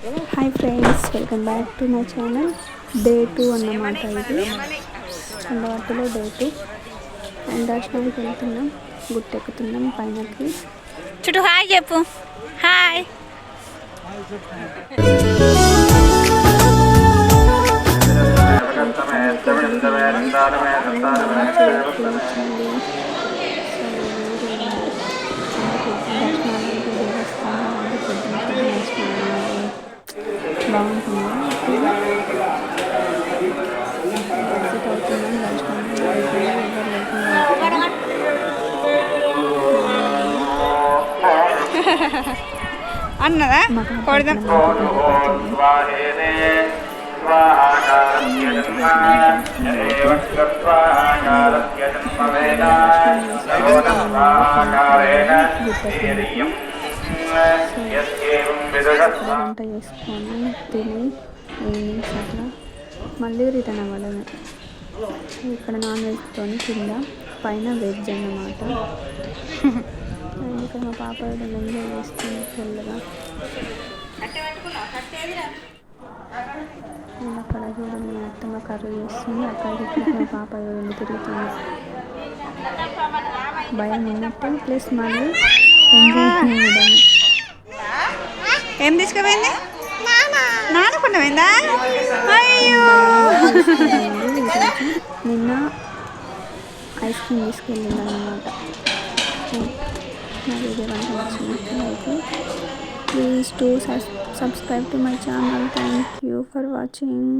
Hi friends, welcome back to my channel. Day 2 అన్నమాట. ఇది కొండవట్టులో day 2 and దర్శనానికి వెళ్తున్నాం, గుట్టెక్కుతున్నాం పైనకి. చుట్టూ హాయ్ చెప్పు. హాయ్. బాగుంటుంది. అన్నదా కొడదాం. వంట చేసుకొని తిని ఈవినింగ్స్ అట్లా మళ్ళీ రిటర్న్ అవ్వడమే. ఇక్కడ నాన్ వెజ్తో కింద, పైన వెజ్ అన్నమాట. ఇక్కడ మా పాప ఎంజాయ్ చేస్తుంది ఫుల్గా. నేను అక్కడ చూడండి, మా అత్తమ్మ కర్రీ చేస్తుంది, అక్కడ మా పాప వెళ్ళి తిరుగుతుంది. భయం ఉన్నట్టు ప్లస్ మళ్ళీ ఎంజాయ్ చేయడం. ఏం తీసుకుపోయింది? నానకుండా పోయిందా? అయ్యో. నిన్న ఐస్ క్రీమ్ తీసుకెళ్ళింది అన్నమాట. నా వీడియో కనుక నచ్చినట్లయితే please to subscribe to my channel. Thank you for watching.